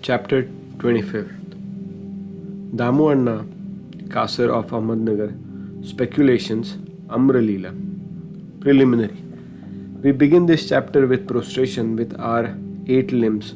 Chapter 25th. Damu Anna, Kasar of Ahmednagar, Speculations, Amraleela. Preliminary. We begin this chapter with prostration with our 8 limbs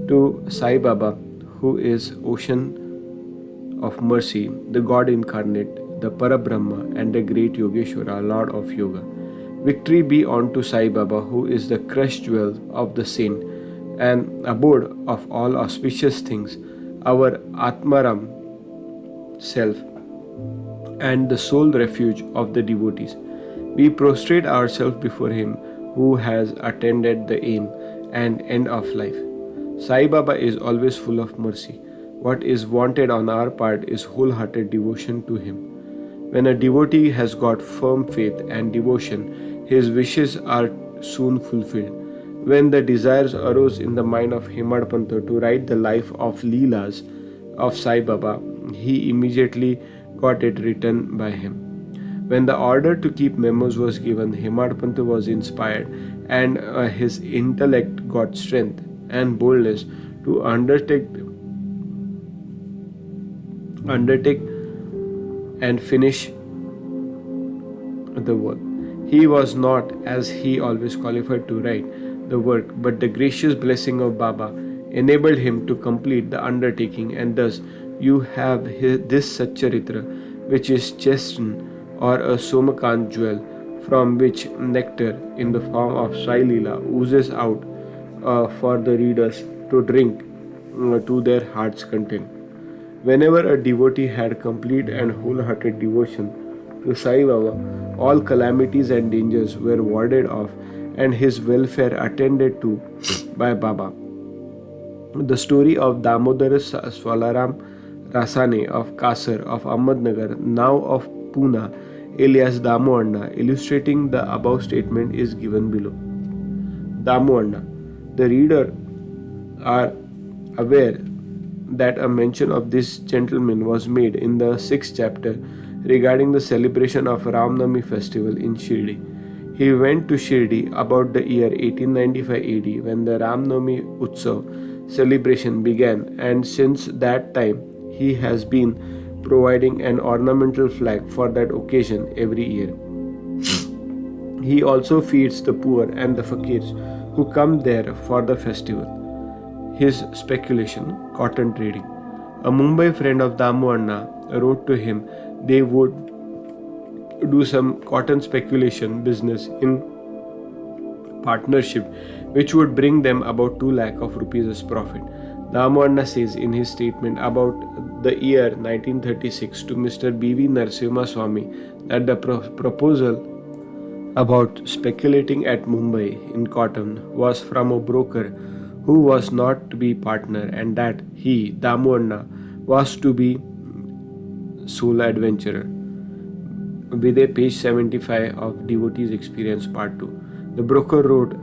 to Saibaba, who is Ocean of Mercy, the God incarnate, the Parabrahma, and the great Yogeshwara, Lord of Yoga. Victory be unto Sai Baba, who is the crushed jewel of the saint and abode of all auspicious things, our Atmaram self, and the sole refuge of the devotees. We prostrate ourselves before him who has attained the aim and end of life. Sai Baba is always full of mercy. What is wanted on our part is wholehearted devotion to him. When a devotee has got firm faith and devotion, his wishes are soon fulfilled. When the desires arose in the mind of Hemad Panta to write the life of Leelas of Sai Baba, he immediately got it written by him. When the order to keep memos was given, Hemad Panta was inspired and his intellect got strength and boldness to undertake and finish the work. He was not, as he always qualified to write the work, but the gracious blessing of Baba enabled him to complete the undertaking, and thus you have this SatCharitra, which is chestin or a Somakant jewel, from which nectar in the form of Sai Leela oozes out for the readers to drink to their heart's content. Whenever a devotee had complete and wholehearted devotion to Sai Baba, all calamities and dangers were warded off and his welfare attended to by Baba. The story of Damodar Swalaram Rasane of Kasar of Ahmednagar, now of Pune, alias Damu Anna, illustrating the above statement is given below. Damu Anna. The reader are aware that a mention of this gentleman was made in the 6th chapter regarding the celebration of Ramnami festival in Shirdi. He went to Shirdi about the year 1895 AD when the Ramnami Utsav celebration began, and since that time he has been providing an ornamental flag for that occasion every year. He also feeds the poor and the fakirs who come there for the festival. His speculation, cotton trading. A Mumbai friend of Damu Anna wrote to him they would do some cotton speculation business in partnership, which would bring them about 2 lakh of rupees as profit. Damu Anna says in his statement about the year 1936 to Mr. B.V. Narasimha Swami that the proposal about speculating at Mumbai in cotton was from a broker who was not to be partner, and that he, Damu Anna, was to be sole adventurer. Vide page 75 of Devotee's Experience Part 2. The broker wrote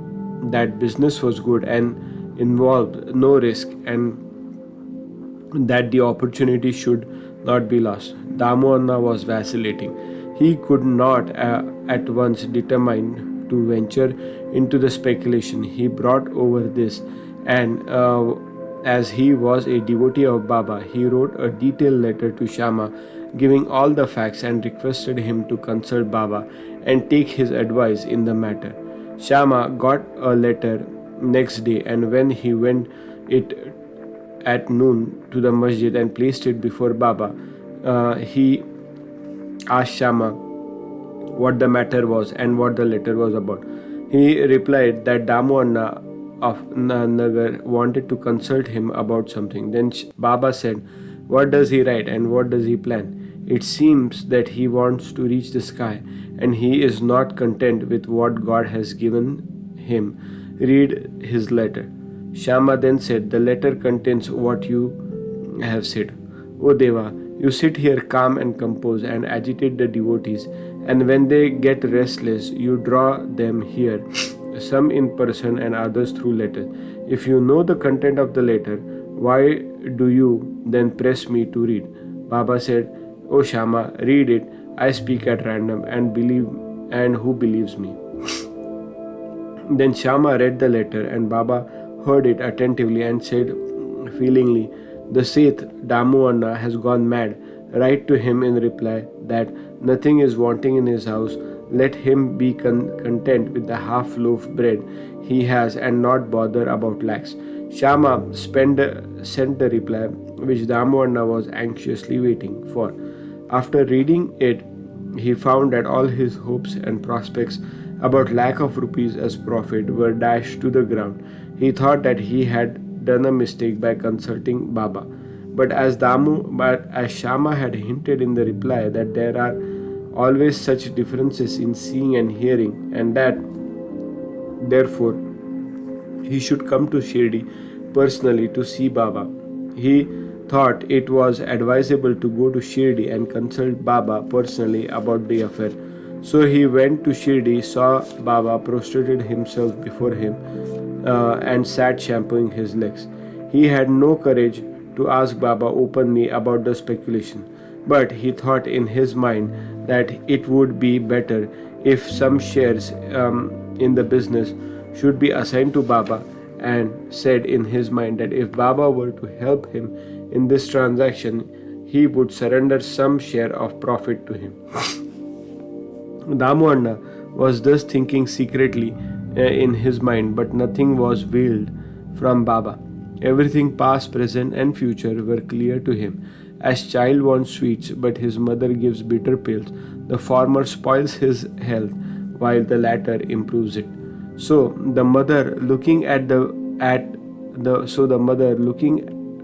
that business was good and involved no risk and that the opportunity should not be lost. Damu Anna was vacillating. He could not at once determine to venture into the speculation. He brought over this, and as he was a devotee of Baba, he wrote a detailed letter to Shama giving all the facts and requested him to consult Baba and take his advice in the matter. Shama got a letter next day, and when he went it at noon to the masjid and placed it before Baba, he asked Shama what the matter was and what the letter was about. He replied that Damu Anna of Nagar wanted to consult him about something. Then Baba said, "What does he write and what does he plan? It seems that he wants to reach the sky and he is not content with what God has given him. Read his letter." Shama then said, "The letter contains what you have said. O Deva, you sit here calm and composed and agitate the devotees, and when they get restless, you draw them here, some in person and others through letters. If you know the content of the letter, why do you then press me to read?" Baba said, "O Shama, read it. I speak at random and who believes me?" Then Shama read the letter and Baba heard it attentively and said feelingly, "The Seth, Damu Anna, has gone mad. Write to him in reply that nothing is wanting in his house. Let him be content with the half loaf bread he has and not bother about lakhs." Shama sent the reply, which Damu Anna was anxiously waiting for. After reading it, he found that all his hopes and prospects about lakh of rupees as profit were dashed to the ground. He thought that he had done a mistake by consulting Baba. But as Shama had hinted in the reply that there are always such differences in seeing and hearing, and that therefore he should come to Shirdi personally to see Baba. He thought it was advisable to go to Shirdi and consult Baba personally about the affair. So he went to Shirdi, saw Baba, prostrated himself before him, and sat shampooing his legs. He had no courage to ask Baba openly about the speculation, but he thought in his mind that it would be better if some shares in the business should be assigned to Baba, and said in his mind that if Baba were to help him in this transaction, he would surrender some share of profit to him. Damu Anna was thus thinking secretly in his mind, but nothing was veiled from Baba. Everything past, present, and future were clear to him. As child wants sweets, but his mother gives bitter pills, the former spoils his health, while the latter improves it. So the mother looking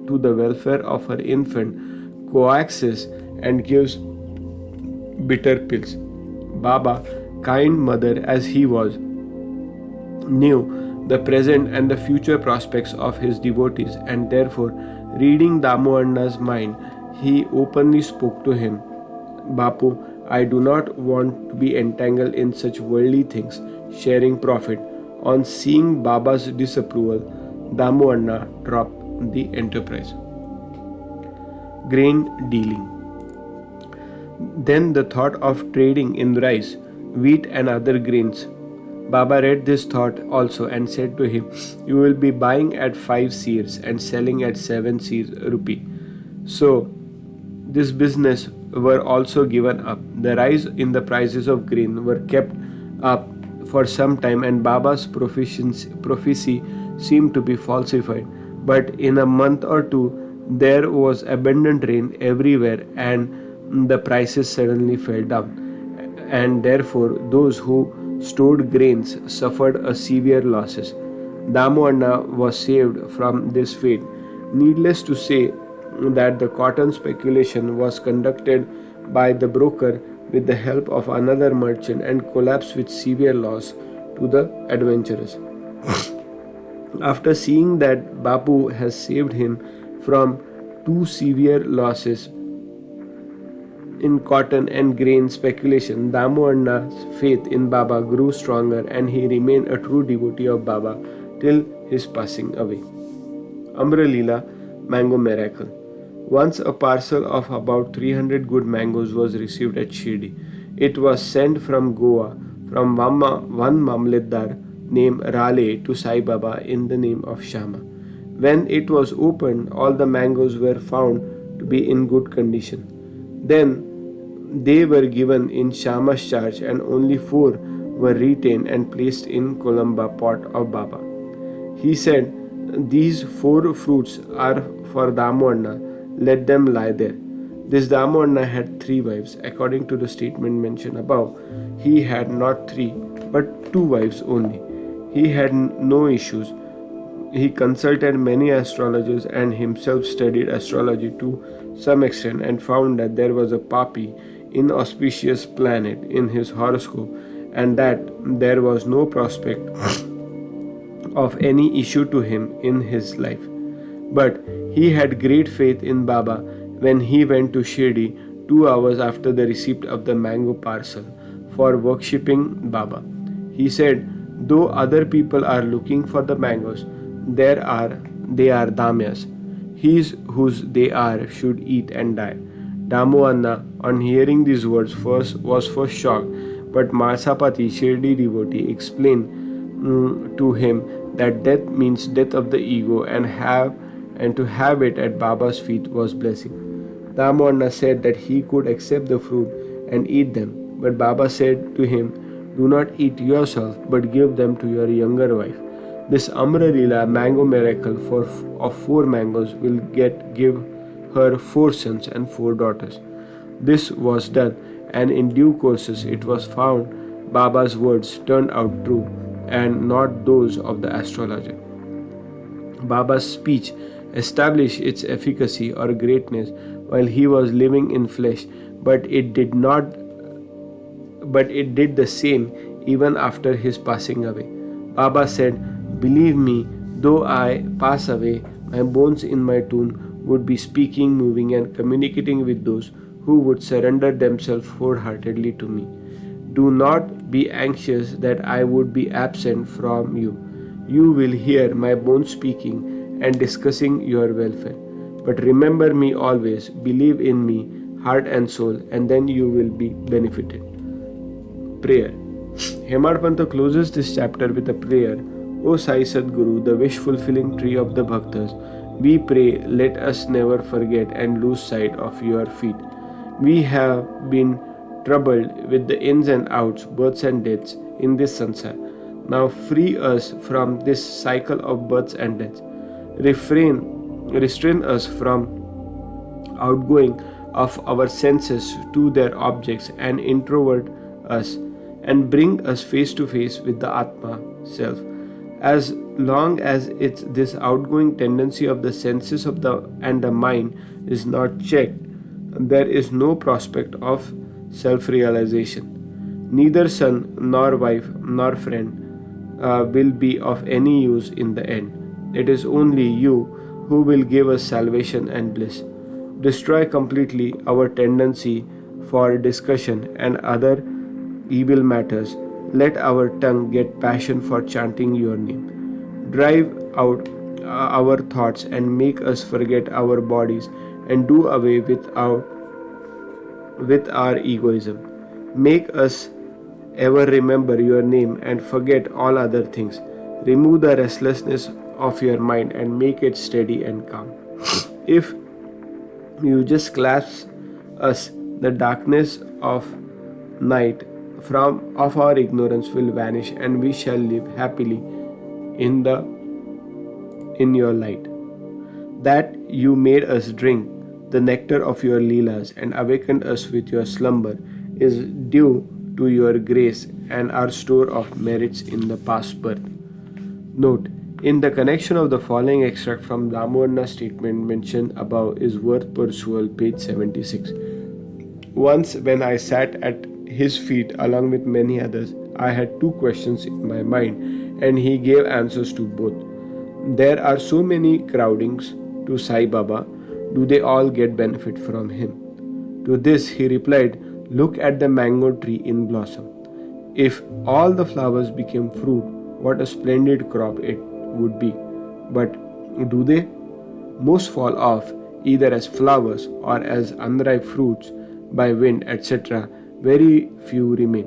to the welfare of her infant coaxes and gives bitter pills. Baba, kind mother as he was, knew the present and the future prospects of his devotees, and therefore, reading Damu Anna's mind, he openly spoke to him. "Bapu, I do not want to be entangled in such worldly things, sharing profit." On seeing Baba's disapproval, Damu Anna dropped the enterprise. Grain dealing. Then the thought of trading in rice, wheat, and other grains. Baba read this thought also and said to him, "You will be buying at 5 seers and selling at 7 seers rupee." So, this business were also given up. The rise in the prices of grain were kept up for some time, and Baba's prophecy seemed to be falsified. But in a month or two, there was abundant rain everywhere, and the prices suddenly fell down. And therefore, those who stored grains suffered a severe losses. Damu Anna was saved from this fate. Needless to say that the cotton speculation was conducted by the broker with the help of another merchant and collapsed with severe loss to the adventurers. After seeing that Bapu has saved him from two severe losses in cotton and grain speculation, Damu Anna's faith in Baba grew stronger, and he remained a true devotee of Baba till his passing away. Amraleela Mango Miracle. Once a parcel of about 300 good mangoes was received at Shirdi. It was sent from Goa from one Mamletdar named Rale to Sai Baba in the name of Shama. When it was opened, all the mangoes were found to be in good condition. Then they were given in Shama's charge, and only 4 were retained and placed in Columba pot of Baba. He said, "These 4 fruits are for Damu Anna, let them lie there." This Damu Anna had 3 wives. According to the statement mentioned above, he had not 3 but 2 wives only. He had no issues. He consulted many astrologers and himself studied astrology to some extent, and found that there was a Papi, inauspicious planet, in his horoscope, and that there was no prospect of any issue to him in his life. But he had great faith in Baba when he went to Shirdi 2 hours after the receipt of the mango parcel for worshipping Baba. He said, "Though other people are looking for the mangoes, they are Damyas. He whose they are should eat and die." Damu Anna, on hearing these words, was first shocked, but Masapati, Shirdi devotee, explained to him that death means death of the ego, and to have it at Baba's feet was blessing. Damu Anna said that he could accept the fruit and eat them, but Baba said to him, "Do not eat yourself, but give them to your younger wife. This Amraleela mango miracle of 4 mangoes will give her 4 sons and 4 daughters." This was done, and in due courses it was found Baba's words turned out true and not those of the astrologer. Baba's speech established its efficacy or greatness while he was living in flesh, but it did the same even after his passing away. Baba said, "Believe me, though I pass away, my bones in my tomb would be speaking, moving, and communicating with those who would surrender themselves wholeheartedly to me. Do not be anxious that I would be absent from you. You will hear my bones speaking and discussing your welfare. But remember me always, believe in me, heart and soul, and then you will be benefited." Prayer. Hemadpanta closes this chapter with a prayer. O Sai Sadguru, the wish-fulfilling tree of the Bhaktas, we pray, let us never forget and lose sight of your feet. We have been troubled with the ins and outs, births and deaths in this sansar. Now free us from this cycle of births and deaths. Restrain us from outgoing of our senses to their objects and introvert us and bring us face to face with the Atma self. As long as it's this outgoing tendency of the senses of the mind is not checked, there is no prospect of self-realization. Neither son nor wife nor friend will be of any use in the end. It is only you who will give us salvation and bliss. Destroy completely our tendency for discussion and other evil matters. Let our tongue get passion for chanting your name. Drive out our thoughts and make us forget our bodies and do away with our egoism. Make us ever remember your name and forget all other things. Remove the restlessness of your mind and make it steady and calm. If you just clasp us, the darkness of night of our ignorance will vanish and we shall live happily in your light. That you made us drink the nectar of your leelas and awakened us with your slumber is due to your grace and our store of merits in the past birth. Note, in the connection of the following extract from Damu Anna's statement mentioned above is worth perusal, page 76. Once when I sat at his feet along with many others, I had 2 questions in my mind and he gave answers to both. There are so many crowdings to Sai Baba. Do they all get benefit from him? To this he replied, look at the mango tree in blossom. If all the flowers became fruit, what a splendid crop it would be. But do they? Most fall off either as flowers or as unripe fruits by wind, etc. Very few remain.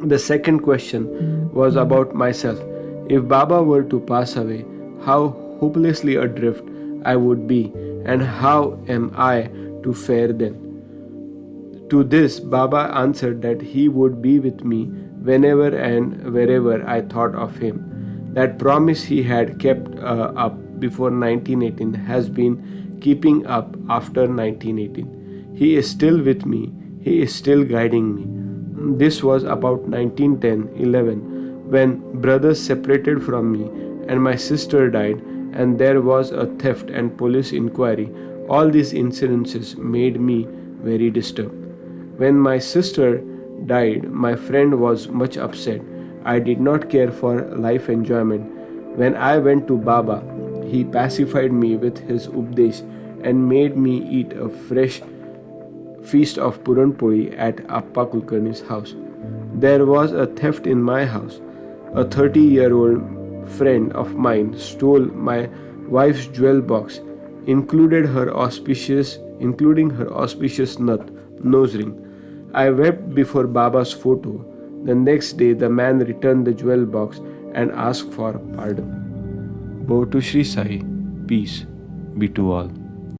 The second question was about myself. If Baba were to pass away, how hopelessly adrift I would be, and how am I to fare then? To this, Baba answered that he would be with me whenever and wherever I thought of him. That promise he had kept up before 1918 has been keeping up after 1918. He is still with me. He is still guiding me. This was about 1910-11 when brothers separated from me and my sister died and there was a theft and police inquiry. All these incidences made me very disturbed. When my sister died, my friend was much upset. I did not care for life enjoyment. When I went to Baba, he pacified me with his updesh and made me eat a fresh feast of Puran Puri at Appa Kulkarni's house. There was a theft in my house. A 30-year-old friend of mine stole my wife's jewel box, including her auspicious nose ring. I wept before Baba's photo. The next day, the man returned the jewel box and asked for pardon. Bow to Shri Sai. Peace be to all.